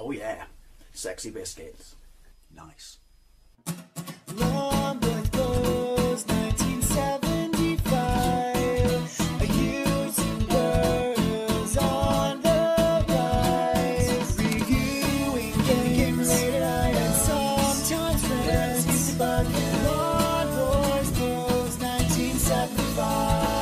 Oh yeah, sexy biscuits. Nice. Long Boys 1975. Using girls on the rise. Reviewing games late at night and sometimes friends used to bug you. Long Boys 1975.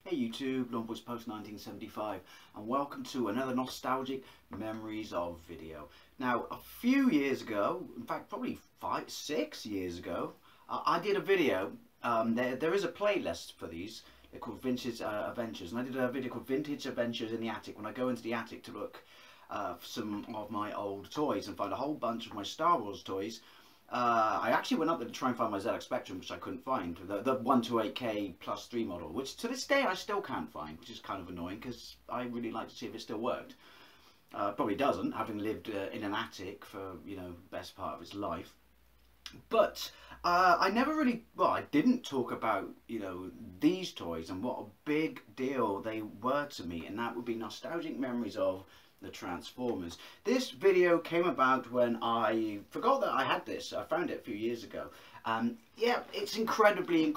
Hey YouTube, Long Boys Post 1975, and welcome to another nostalgic Memories of video. Now, a few years ago, in fact probably 6 years ago, I did a video. There is a playlist for these. They're called Vintage Adventures, and I did a video called Vintage Adventures in the Attic, when I go into the attic to look for some of my old toys and find a whole bunch of my Star Wars toys. I actually went up there to try and find my ZX Spectrum, which I couldn't find. The 128K plus 3 model, which to this day I still can't find, which is kind of annoying because I really like to see if it still worked. Probably doesn't, having lived in an attic for, you know, best part of its life. But I never really, well, I didn't talk about, you know, these toys and what a big deal they were to me, and that would be nostalgic memories of the Transformers. This video came about when I forgot that I had this. I found it a few years ago. Yeah, it's incredibly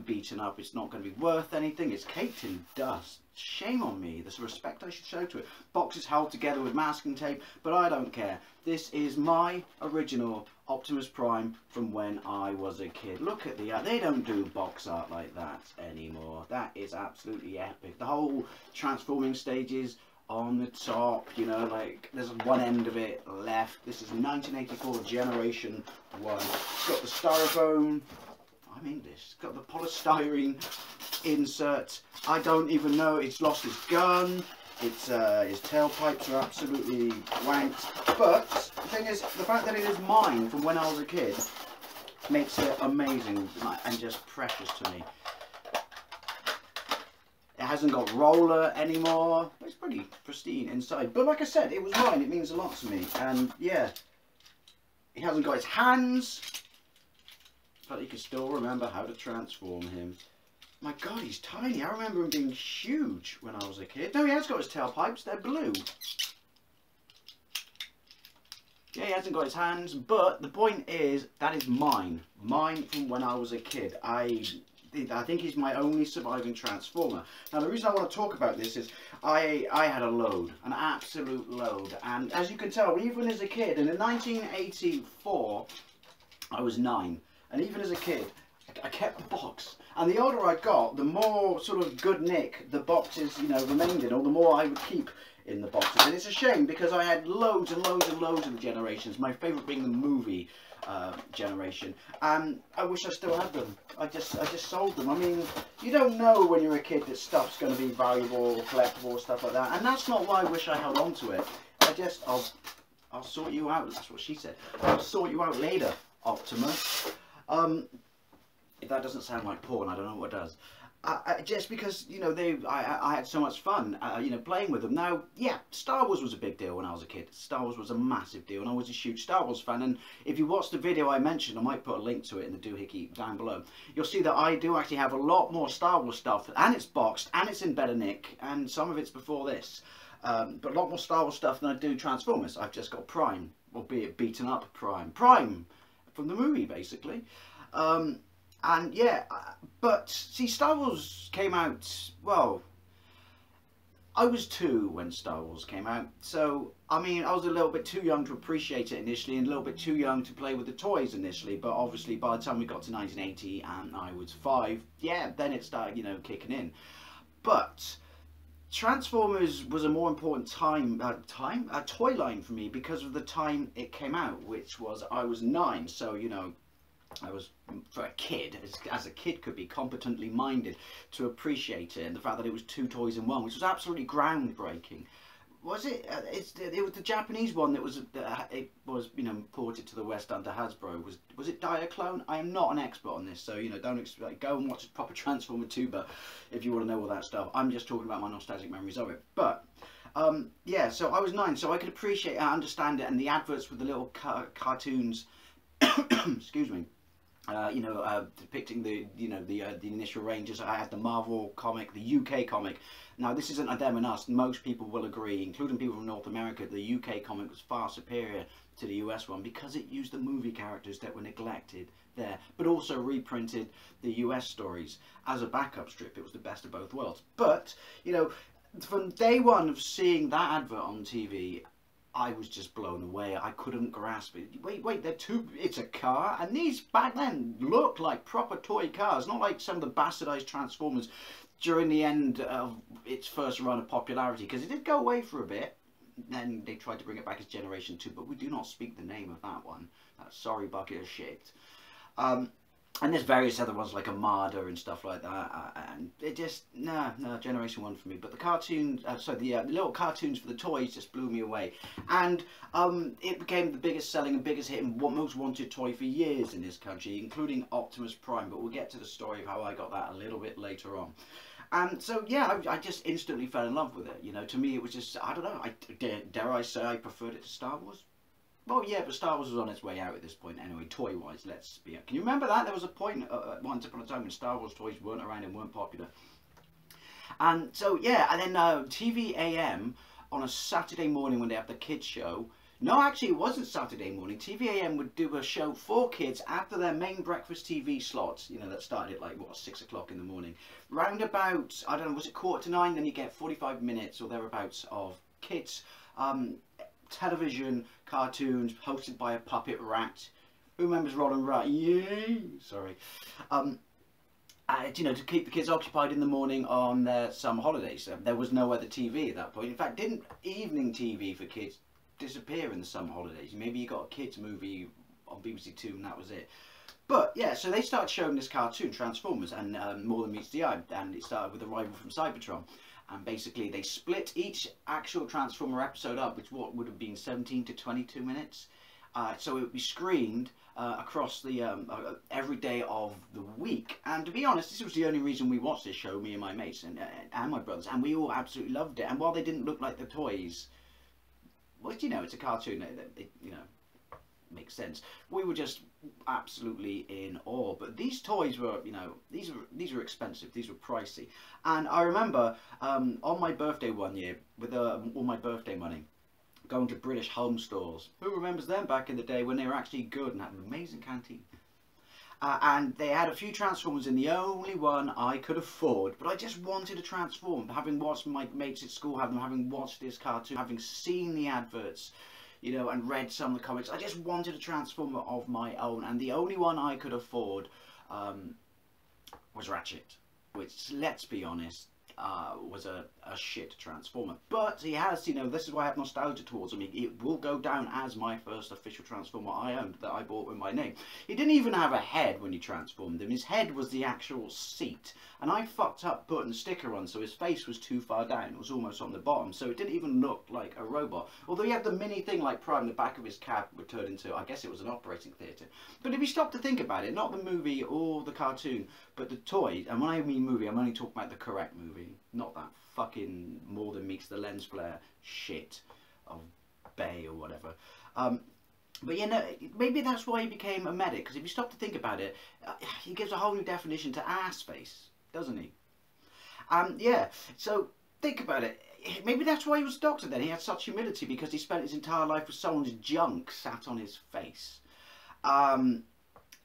beaten up. It's not going to be worth anything. It's caked in dust. Shame on me. There's respect I should show to it. Box is held together with masking tape, but I don't care. This is my original Optimus Prime from when I was a kid. Look at the art. They don't do box art like that anymore. That is absolutely epic. The whole transforming stages on the top, you know, like there's one end of it left. This is 1984 Generation 1. It's got the styrofoam, I'm English, it's got the polystyrene insert. I don't even know, it's lost his gun, it's his tailpipes are absolutely wanked. But the thing is, the fact that it is mine from when I was a kid makes it amazing and just precious to me. It hasn't got roller anymore. It's pretty pristine inside. But like I said, it was mine. It means a lot to me. And yeah, he hasn't got his hands, but you can still remember how to transform him. My God, he's tiny. I remember him being huge when I was a kid. No, he has got his tailpipes. They're blue. Yeah, he hasn't got his hands. But the point is, that is mine. Mine from when I was a kid. I think he's my only surviving Transformer. Now the reason I want to talk about this is I had a load, an absolute load, and as you can tell, even as a kid, and in 1984 I was 9, and even as a kid I kept the box, and the older I got, the more sort of good nick the boxes, you know, remained in, or the more I would keep in the boxes. And it's a shame because I had loads and loads and loads of the generations, my favourite being the movie generation, and I wish I still had them. I just sold them. I mean, you don't know when you're a kid that stuff's going to be valuable, collectible, stuff like that, and that's not why I wish I held on to it. I'll sort you out. That's what she said. I'll sort you out later, Optimus. If that doesn't sound like porn, I don't know what does. Just because, you know, I had so much fun, you know, playing with them. Now, yeah, Star Wars was a big deal when I was a kid. Star Wars was a massive deal, and I was a huge Star Wars fan. And if you watch the video I mentioned, I might put a link to it in the doohickey down below. You'll see that I do actually have a lot more Star Wars stuff, and it's boxed, and it's in better nick, and some of it's before this. But a lot more Star Wars stuff than I do Transformers. I've just got Prime, albeit beaten up Prime. Prime from the movie, basically. And yeah, but see, Star Wars came out, well, I was 2 when Star Wars came out, so I mean, I was a little bit too young to appreciate it initially, and a little bit too young to play with the toys initially. But obviously by the time we got to 1980 and I was 5, yeah, then it started, you know, kicking in. But Transformers was a more important toy line for me because of the time it came out, which was, I was 9, so, you know, I was, for a kid, as a kid could be, competently minded to appreciate it, and the fact that it was 2 toys in one, which was absolutely groundbreaking. Was it? It was the Japanese one that was, it was, you know, ported to the West under Hasbro. Was it Diaclone? I am not an expert on this, so, you know, don't go and watch a proper Transformer tuber if you want to know all that stuff. I'm just talking about my nostalgic memories of it. But yeah, so I was 9, so I could appreciate and understand it, and the adverts with the little cartoons, excuse me, depicting the initial Rangers. I had the Marvel comic, the UK comic. Now this isn't a them and us. Most people will agree, including people from North America, the UK comic was far superior to the US one because it used the movie characters that were neglected there, but also reprinted the US stories as a backup strip. It was the best of both worlds. But from day one of seeing that advert on TV, I was just blown away. I couldn't grasp it. Wait, it's a car? And these back then looked like proper toy cars, not like some of the bastardized Transformers during the end of its first run of popularity, because it did go away for a bit. Then they tried to bring it back as Generation 2, but we do not speak the name of that one. That sorry bucket of shit. And there's various other ones like Armada and stuff like that, and it just, no, Generation 1 for me. But the cartoons, the little cartoons for the toys just blew me away. And it became the biggest selling and biggest hit and most wanted toy for years in this country, including Optimus Prime. But we'll get to the story of how I got that a little bit later on. And so, yeah, I just instantly fell in love with it. To me it was just, I don't know, dare I say I preferred it to Star Wars? Well, yeah, but Star Wars was on its way out at this point anyway, toy-wise, let's be honest. Can you remember that? There was a point once upon a time when Star Wars toys weren't around and weren't popular. And so, yeah, and then TV AM on a Saturday morning when they have the kids show. No, actually, it wasn't Saturday morning. TV AM would do a show for kids after their main breakfast TV slots, that started at, 6 o'clock in the morning. Round about, I don't know, was it 8:45? Then you get 45 minutes or thereabouts of kids television cartoons hosted by a puppet rat. Who remembers Roland Rat? Yay! Sorry. To keep the kids occupied in the morning on their summer holidays. There was no other TV at that point. In fact, didn't evening TV for kids disappear in the summer holidays? Maybe you got a kids movie on BBC Two and that was it. But yeah, so they started showing this cartoon, Transformers, and More Than Meets the Eye, and it started with a rival from Cybertron. And basically they split each actual Transformer episode up, which would have been 17 to 22 minutes. So it would be screened across the every day of the week. And to be honest, this was the only reason we watched this show, me and my mates and my brothers, and we all absolutely loved it. And while they didn't look like the toys, well, it's a cartoon, it makes sense. We were just absolutely in awe. But these toys were, these were expensive. These were pricey. And I remember on my birthday one year, with all my birthday money, going to British home stores. Who remembers them back in the day when they were actually good and had an amazing canteen? And they had a few Transformers, and the only one I could afford, but I just wanted a Transform. Having watched my mates at school have them, having watched this cartoon, having seen the adverts, and read some of the comics, I just wanted a Transformer of my own, and the only one I could afford was Ratchet, which, let's be honest, was a shit Transformer. But he has, this is why I have nostalgia towards him. It will go down as my first official Transformer I owned, that I bought with my name. He didn't even have a head when he transformed him. His head was the actual seat. And I fucked up putting a sticker on, so his face was too far down. It was almost on the bottom, so it didn't even look like a robot. Although he had the mini thing like Prime, the back of his cab would turn into, I guess it was an operating theatre. But if you stop to think about it, not the movie or the cartoon, but the toy, and when I mean movie, I'm only talking about the correct movie, not that fucking More Than Meets the Lens Flare shit of Bay or whatever. But maybe that's why he became a medic, because if you stop to think about it, he gives a whole new definition to ass face, doesn't he? Yeah, so think about it. Maybe that's why he was a doctor then. He had such humility because he spent his entire life with someone's junk sat on his face.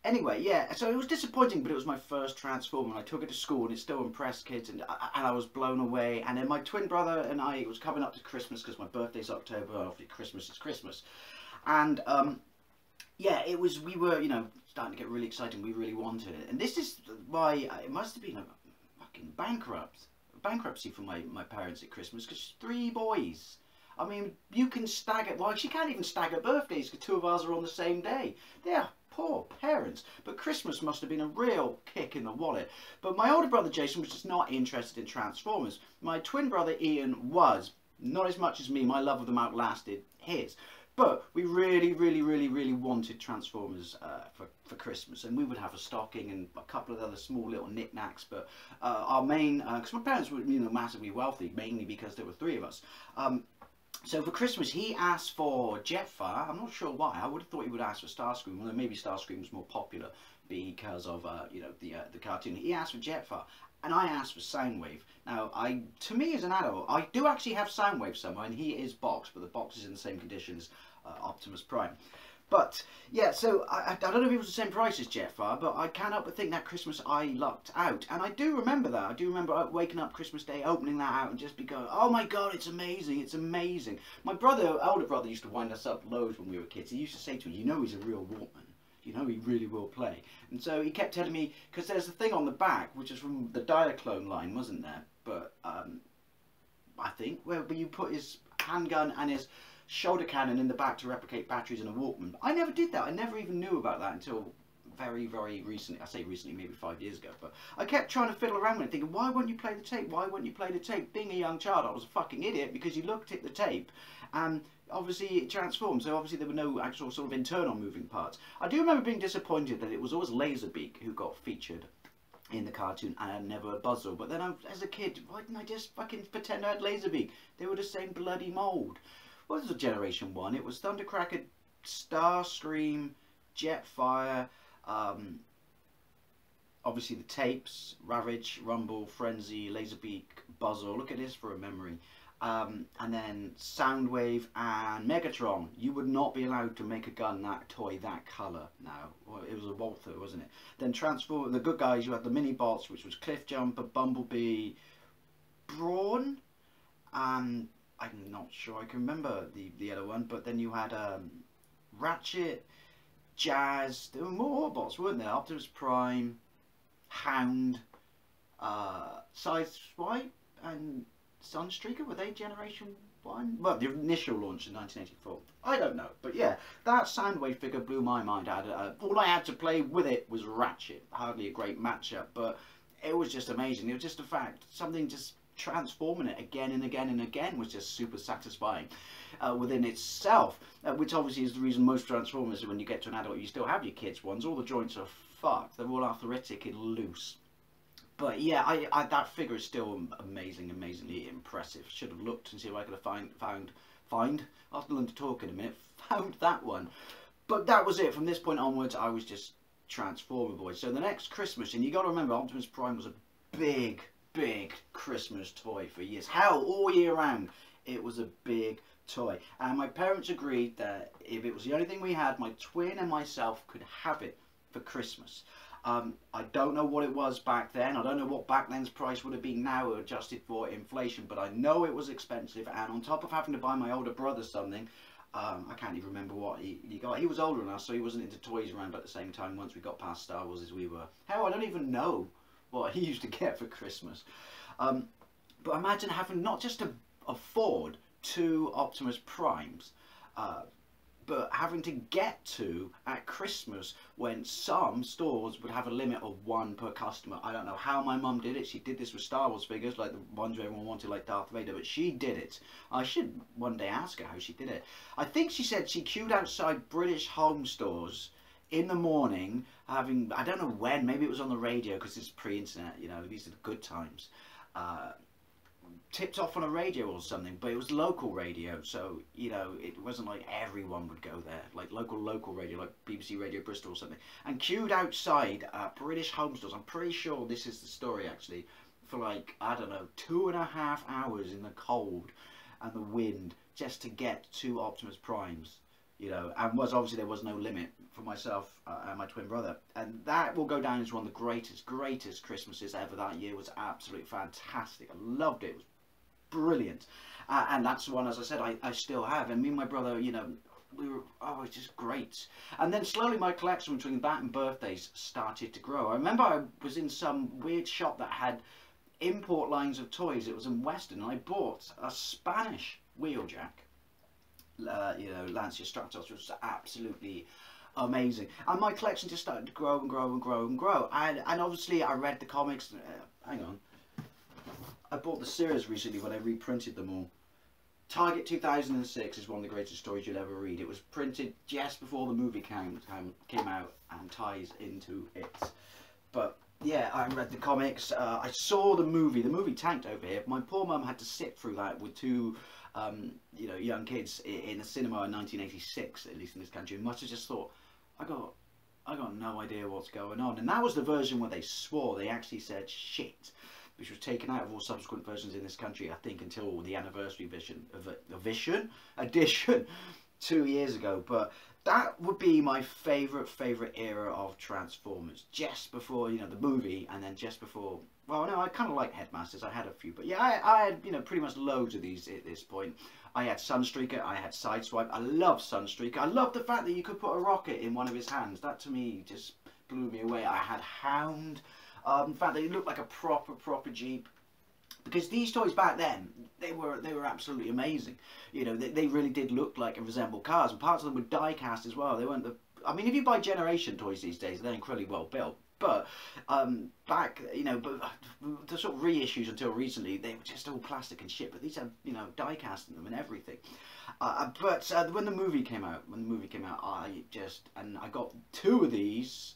Anyway, yeah, so it was disappointing, but it was my first Transformer, and I took it to school, and it still impressed kids, and I was blown away. And then my twin brother and I, it was coming up to Christmas, because my birthday's October, after Christmas is Christmas. And, yeah, we were, starting to get really excited, we really wanted it. And this is why, it must have been a fucking bankruptcy for my parents at Christmas, because 3 boys. I mean, you can stagger, well, she can't even stagger birthdays, because 2 of ours are on the same day. Yeah. Poor parents. But Christmas must have been a real kick in the wallet. But my older brother Jason was just not interested in Transformers. My twin brother Ian was. Not as much as me. My love of them outlasted his. But we really, really, really, really wanted Transformers for Christmas. And we would have a stocking and a couple of other small little knickknacks. But our main, because my parents were massively wealthy, mainly because there were 3 of us. So for Christmas, he asked for Jetfire. I'm not sure why. I would have thought he would ask for Starscream. Well, maybe Starscream was more popular, being because of you know, the cartoon. He asked for Jetfire, and I asked for Soundwave. Now, to me as an adult, I do actually have Soundwave somewhere, and he is boxed, but the box is in the same condition as Optimus Prime. But yeah, so I don't know if it was the same price as Jetfire, but I can't help but think that Christmas I lucked out. And I do remember that. I do remember waking up Christmas Day, opening that out, and just be going, oh my god, it's amazing, it's amazing. My older brother used to wind us up loads when we were kids. He used to say to me, you know he's a real Walkman. You know he really will play. And so he kept telling me, because there's a thing on the back, which is from the Diaclone line, wasn't there? But I think, where you put his handgun and his shoulder cannon in the back to replicate batteries in a Walkman. I never did that. I never even knew about that until very, very recently. I say recently, maybe 5 years ago. But I kept trying to fiddle around with it, thinking, why won't you play the tape? Why won't you play the tape? Being a young child, I was a fucking idiot, because you looked at the tape and obviously it transformed, so obviously there were no actual sort of internal moving parts. I do remember being disappointed that it was always Laserbeak who got featured in the cartoon and never Buzzsaw. But then as a kid, why didn't I just fucking pretend I had Laserbeak? They were the same bloody mould. What was the Generation 1? It was Thundercracker, Starscream, Jetfire, obviously the tapes, Ravage, Rumble, Frenzy, Laserbeak, Buzzsaw. Look at this for a memory. And then Soundwave and Megatron. You would not be allowed to make a gun, that toy, that colour now. Well, it was a Walther, wasn't it? Then Transform, the good guys, you had the Mini-Bots, which was Cliffjumper, Bumblebee, Brawn, and I'm not sure I can remember the other one, but then you had Ratchet, Jazz. There were more Autobots, weren't there? Optimus Prime, Hound, Sideswipe, and Sunstreaker. Were they Generation 1? Well, the initial launch in 1984. I don't know, but yeah, that Soundwave figure blew my mind. All I had to play with it was Ratchet. Hardly a great matchup, but it was just amazing. It was just a fact. Something just transforming it again and again and again was just super satisfying within itself, which obviously is the reason most Transformers, when you get to an adult, you still have your kids ones. All the joints are fucked. They're all arthritic and loose. But yeah, that figure is still amazing, amazingly impressive. Should have looked and see if I could have found. I'll have to learn to talk in a minute. Found that one. But that was it. From this point onwards, I was just Transformer boy. So the next Christmas, and you got to remember, Optimus Prime was a big Christmas toy for years. Hell, all year round, it was a big toy. And my parents agreed that if it was the only thing we had, my twin and myself could have it for Christmas. I don't know what it was back then. I don't know what back then's price would have been now adjusted for inflation, but I know it was expensive. And on top of having to buy my older brother something, I can't even remember what he got. He was older than us, so he wasn't into toys around at the same time once we got past Star Wars as we were. Hell, I don't even know what he used to get for Christmas. But imagine having not just to afford 2 Optimus Primes, but having to get 2 at Christmas when some stores would have a limit of 1 per customer. I don't know how my mum did it. She did this with Star Wars figures, like the ones everyone wanted, like Darth Vader, but she did it. I should one day ask her how she did it. I think she said she queued outside British home stores in the morning, having, I don't know when, maybe it was on the radio because it's pre-internet, you know, these are the good times. Tipped off on a radio or something, but it was local radio, so you know it wasn't like everyone would go there, like local radio, like BBC Radio Bristol or something, and queued outside British home stores. I'm pretty sure this is the story actually, for like, I don't know, 2.5 hours in the cold and the wind just to get 2 Optimus Primes, you know, and obviously there was no limit for myself and my twin brother, and that will go down as one of the greatest Christmases ever. That year was absolutely fantastic. I loved it. It was brilliant, and that's the one, as I said, I still have. And me and my brother, you know, we were, oh, it's just great. And then slowly my collection between that and birthdays started to grow. I remember I was in some weird shop that had import lines of toys. It was in Weston, and I bought a Spanish Wheeljack, you know, Lancia Stratos, which was absolutely amazing. And my collection just started to grow and grow and grow and grow. And obviously I read the comics. Hang on. I bought the series recently when I reprinted them all. Target 2006 is one of the greatest stories you'll ever read. It was printed just before the movie came out and ties into it. But yeah, I read the comics. I saw the movie. The movie tanked over here. My poor mum had to sit through that with 2 you know, young kids in a cinema in 1986, at least in this country. And much as just thought, I got I got no idea what's going on. And that was the version where they swore. They actually said shit, which was taken out of all subsequent versions in this country, I think, until the anniversary edition 2 years ago. But that would be my favourite era of Transformers. Just before, you know, the movie, and then just before... Well, no, I kind of like Headmasters. I had a few. But yeah, I had, you know, pretty much loads of these at this point. I had Sunstreaker, I had Sideswipe. I love Sunstreaker. I love the fact that you could put a rocket in one of his hands. That, to me, just blew me away. I had Hound. In fact, they looked like a proper Jeep. Because these toys back then, they were absolutely amazing. You know, they really did look like and resemble cars. And parts of them were die-cast as well. They weren't the... I mean, if you buy Generation toys these days, they're incredibly well built. But back, you know, but the sort of reissues until recently, they were just all plastic and shit. But these have, you know, die-cast in them and everything. But when the movie came out, I got 2 of these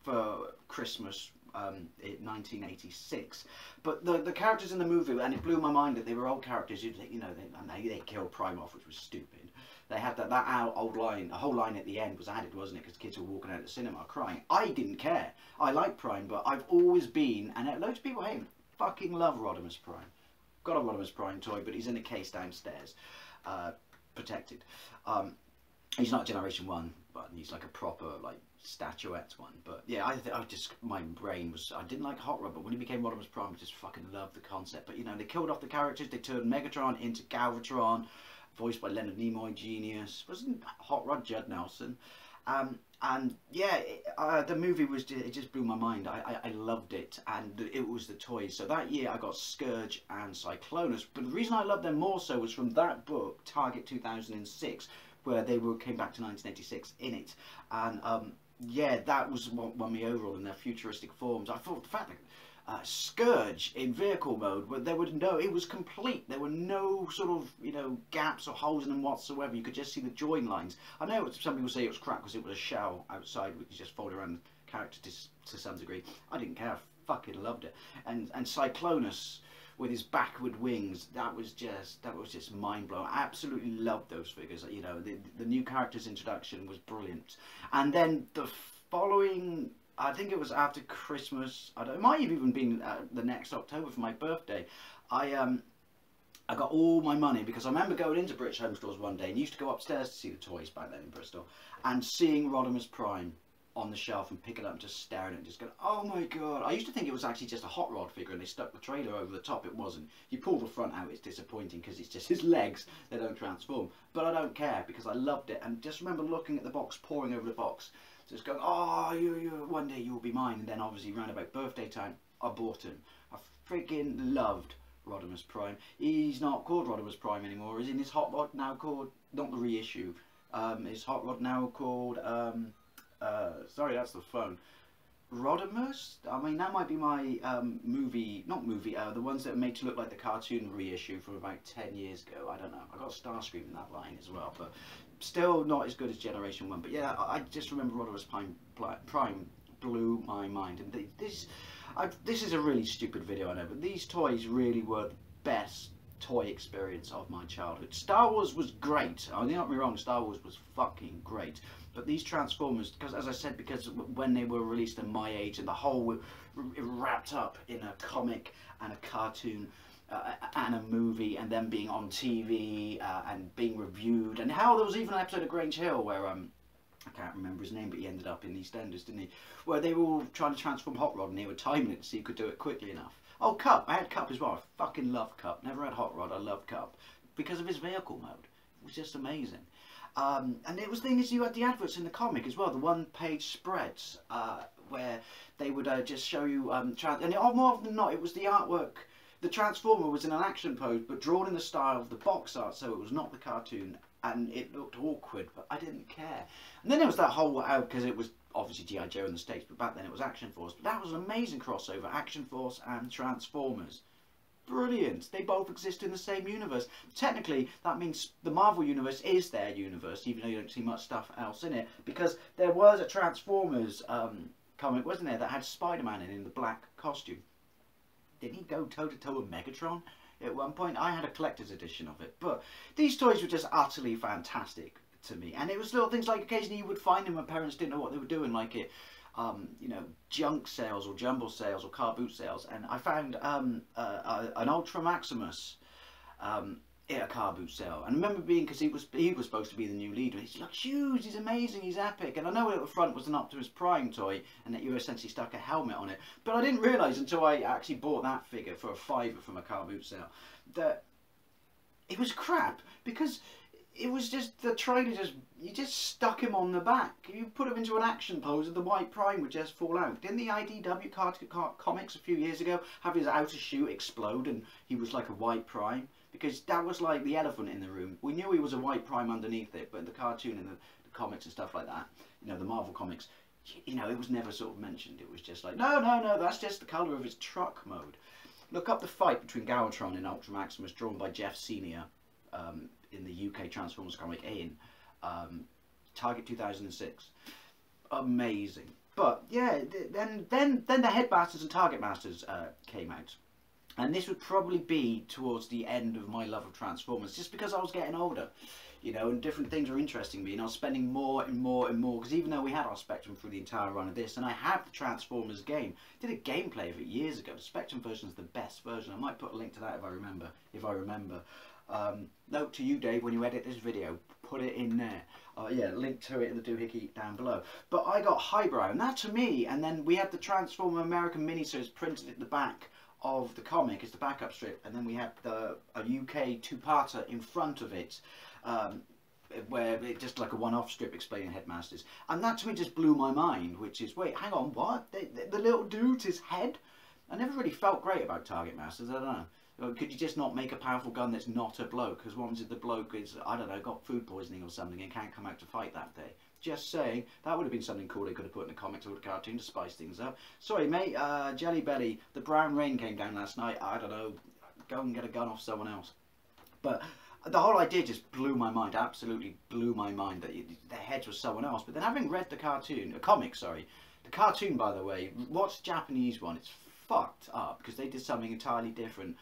for Christmas in 1986. But the characters in the movie, and it blew my mind that they were old characters. You know, they killed Prime off, which was stupid. They had that old line, a whole line at the end was added, wasn't it? Because kids were walking out of the cinema crying. I didn't care. I like Prime, but I've always been, and loads of people hate him, fucking love Rodimus Prime. Got a Rodimus Prime toy, but he's in a case downstairs, protected. He's not Generation 1, but he's like a proper, like, statuette one. But yeah, my brain was, I didn't like Hot Rod, but when he became Rodimus Prime, I just fucking loved the concept. But you know, they killed off the characters. They turned Megatron into Galvatron, voiced by Leonard Nimoy, genius. Wasn't Hot Rod Judd Nelson? And yeah, the movie was it just blew my mind. I loved it, and it was the toys. So that year I got Scourge and Cyclonus. But the reason I loved them more so was from that book, Target 2006, where they came back to 1986 in it, and yeah, that was what won me over in their futuristic forms. I thought the fact that Scourge in vehicle mode, where it was complete. There were no sort of, you know, gaps or holes in them whatsoever. You could just see the join lines. I know some people say it was crap because it was a shell outside, which you just fold around the character to some degree. I didn't care. I fucking loved it. And Cyclonus with his backward wings, that was just mind blowing. I absolutely loved those figures. You know, the new character's introduction was brilliant. And then the following, I think it was after Christmas, it might have even been the next October for my birthday, I got all my money, because I remember going into British Home Stores one day and used to go upstairs to see the toys back then in Bristol, and seeing Rodimus Prime on the shelf and picking it up and just staring at it and just going, oh my god. I used to think it was actually just a Hot Rod figure and they stuck the trailer over the top. It wasn't. You pull the front out, it's disappointing because it's just his legs, they don't transform. But I don't care because I loved it, and just remember looking at the box, poring over the box, just going, oh, one day you'll be mine. And then obviously round about birthday time, I bought him. I freaking loved Rodimus Prime. He's not called Rodimus Prime anymore. Isn't his Hot Rod now called, not the reissue, is Hot Rod now called, sorry, that's the phone, Rodimus? I mean, that might be my the ones that are made to look like the cartoon reissue from about 10 years ago. I don't know. I got Starscream in that line as well, but still not as good as Generation 1. But yeah, I just remember Rodimus Prime blew my mind. And this is a really stupid video, I know, but these toys really were the best toy experience of my childhood. Star Wars was great. I mean, don't get me wrong, Star Wars was fucking great. But these Transformers, because as I said, because when they were released at my age, and the whole were wrapped up in a comic and a cartoon and a movie, and then being on TV and being reviewed, and how there was even an episode of Grange Hill where I can't remember his name, but he ended up in EastEnders, didn't he? Where they were all trying to transform Hot Rod and they were timing it so you could do it quickly enough. Oh, Cup. I had Cup as well. I fucking love Cup. Never had Hot Rod. I loved Cup because of his vehicle mode. It was just amazing. And it was the thing is, you had the adverts in the comic as well, the one-page spreads where they would just show you and more often than not, it was the artwork. The Transformer was in an action pose, but drawn in the style of the box art, so it was not the cartoon, and it looked awkward, but I didn't care. And then there was that whole because it was obviously G.I. Joe in the States, but back then it was Action Force. But that was an amazing crossover, Action Force and Transformers. Brilliant. They both exist in the same universe. Technically, that means the Marvel universe is their universe, even though you don't see much stuff else in it, because there was a Transformers comic, wasn't there, that had Spider-Man in the black costume. Didn't he go toe-to-toe with Megatron at one point? I had a collector's edition of it. But these toys were just utterly fantastic. to me. And it was little things like occasionally you would find them when parents didn't know what they were doing, like it, you know, junk sales or jumble sales or car boot sales. And I found an Ultra Maximus at a car boot sale. And I remember being, because he was supposed to be the new leader. He's like huge, he's amazing, he's epic. And I know at the front was an Optimus Prime toy and that you essentially stuck a helmet on it. But I didn't realise until I actually bought that figure for a £5 from a car boot sale that it was crap, because it was just, the trailer you just stuck him on the back. You put him into an action pose and the white Prime would just fall out. Didn't the IDW comics a few years ago have his outer chute explode and he was like a white Prime? Because that was like the elephant in the room. We knew he was a white Prime underneath it, but in the cartoon and the comics and stuff like that, you know, the Marvel comics, you know, it was never sort of mentioned. It was just like, no, that's just the colour of his truck mode. Look up the fight between Galvatron and Ultra Maximus, drawn by Jeff Senior, in the UK Transformers comic in Target 2006. Amazing. But yeah, then the Headmasters and Target Masters came out. And this would probably be towards the end of my love of Transformers, just because I was getting older, you know, and different things were interesting me, and I was spending more and more and more, because even though we had our Spectrum through the entire run of this, and I have the Transformers game, did a gameplay of it years ago. The Spectrum version is the best version. I might put a link to that if I remember. Note to you, Dave, when you edit this video, put it in there. Yeah, link to it in the doohickey down below. But I got Highbrow, and that to me, and then we had the Transformer American miniseries printed at the back of the comic as the backup strip, and then we had a UK two-parter in front of it, where it just like a one-off strip explaining Headmasters, and that to me just blew my mind. Which is, wait, hang on, what? The little dude's his head? I never really felt great about Target Masters. I don't know. Could you just not make a powerful gun that's not a bloke? Because what if the bloke is, I don't know, got food poisoning or something and can't come out to fight that day? Just saying, that would have been something cool they could have put in the comics or the cartoon to spice things up. Sorry, mate, Jelly Belly, the brown rain came down last night. I don't know, go and get a gun off someone else. But the whole idea just blew my mind, absolutely blew my mind, that their heads were someone else. But then having read the cartoon, comic, sorry, the cartoon, by the way, watch the Japanese one, it's fucked up, because they did something entirely different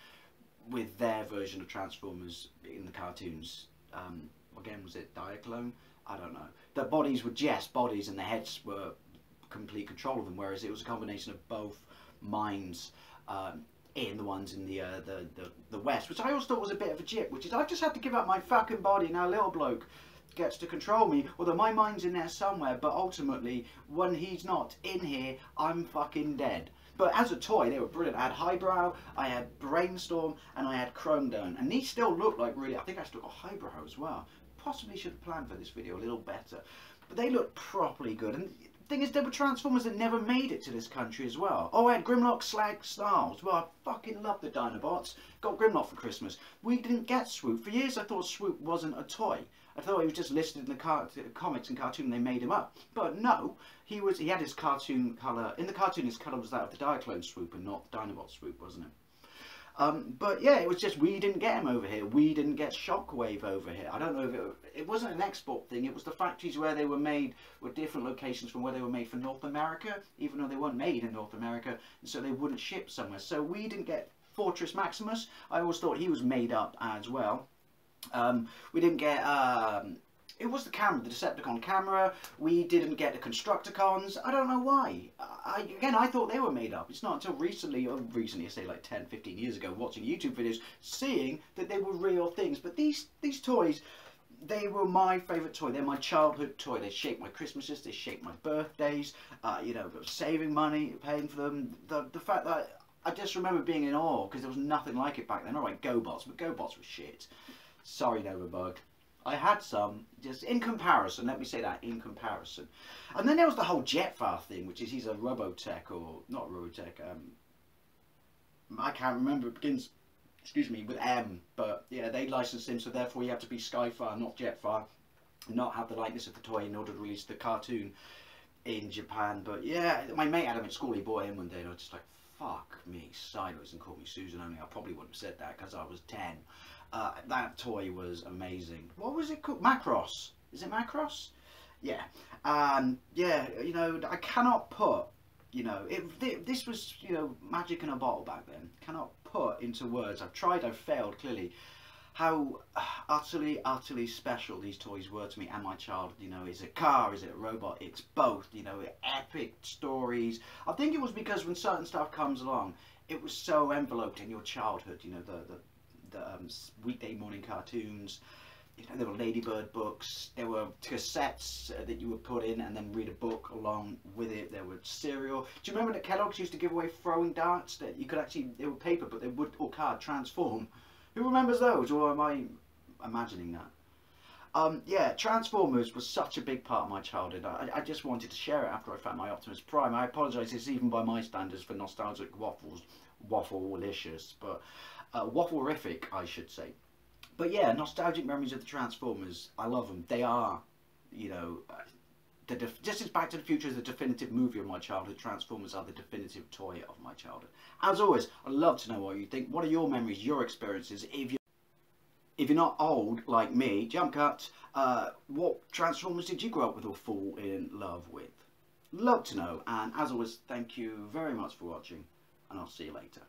with their version of Transformers in the cartoons. Again, was it Diaclone? I don't know. The bodies were just bodies and the heads were complete control of them, whereas it was a combination of both minds in the ones in the West, which I always thought was a bit of a jip, which is, I've just had to give up my fucking body, now little bloke gets to control me, although my mind's in there somewhere, but ultimately, when he's not in here, I'm fucking dead. But as a toy, they were brilliant. I had Highbrow, I had Brainstorm, and I had Chrome Dome, and these still look like really, I think I still got Highbrow as well. Possibly should have planned for this video a little better, but they look properly good. And the thing is, there were Transformers that never made it to this country as well. Oh, I had Grimlock, Slag, Snarls. Well, I fucking love the Dinobots. Got Grimlock for Christmas. We didn't get Swoop. For years I thought Swoop wasn't a toy. I thought he was just listed in the comics and cartoon and they made him up. But no, he had his cartoon colour. In the cartoon his colour was that of the Diaclone Swoop and not the Dinobot Swoop, wasn't it? But yeah, it was just, we didn't get him over here. We didn't get Shockwave over here. I don't know if it wasn't an export thing. It was the factories where they were made were different locations from where they were made for North America, even though they weren't made in North America, and so they wouldn't ship somewhere. So we didn't get Fortress Maximus. I always thought he was made up as well. We didn't get it was the camera, the Decepticon camera. We didn't get the Constructicons. I don't know why. Again, I thought they were made up. It's not until recently, I say like 10, 15 years ago, watching YouTube videos, seeing that they were real things. But these toys, they were my favourite toy. They're my childhood toy. They shaped my Christmases. They shaped my birthdays. You know, saving money, paying for them. The fact that I just remember being in awe, because there was nothing like it back then. Alright, GoBots, but GoBots were shit. Sorry, Novabug. I had some, just in comparison, let me say that, in comparison. And then there was the whole Jetfire thing, which is, he's a Robotech, or not Robotech, I can't remember, it begins, excuse me, with M, but yeah, they licensed him, so therefore he had to be Skyfire, not Jetfire, not have the likeness of the toy in order to release the cartoon in Japan. But yeah, my mate had him at school, he bought him one day, and I was just like, fuck me sideways, and called me Susan only. I probably wouldn't have said that, because I was 10. That toy was amazing. What was it called? Macross. Is it Macross? Yeah. Yeah, you know, I cannot put, you know, this was, you know, magic in a bottle back then. Cannot put into words. I've tried, I've failed, clearly, how utterly special these toys were to me and my childhood. You know, is it a car, is it a robot? It's both. You know, epic stories. I think it was because when certain stuff comes along, it was so enveloped in your childhood. You know, the weekday morning cartoons. You know, there were Ladybird books, there were cassettes that you would put in and then read a book along with it. There were cereal. Do you remember that Kellogg's used to give away throwing darts that you could actually, they were paper but they would, or card, transform? Who remembers those, or am I imagining that? Yeah, Transformers was such a big part of my childhood. I just wanted to share it after I found my Optimus Prime. I apologise, it's even by my standards for nostalgic waffle-licious, but waffle-rific, I should say. But yeah, nostalgic memories of the Transformers. I love them. They are, you know, just as Back to the Future is the definitive movie of my childhood, Transformers are the definitive toy of my childhood. As always, I'd love to know what you think. What are your memories, your experiences? If you're not old like me, jump cut, what Transformers did you grow up with or fall in love with? Love to know. And as always, thank you very much for watching, and I'll see you later.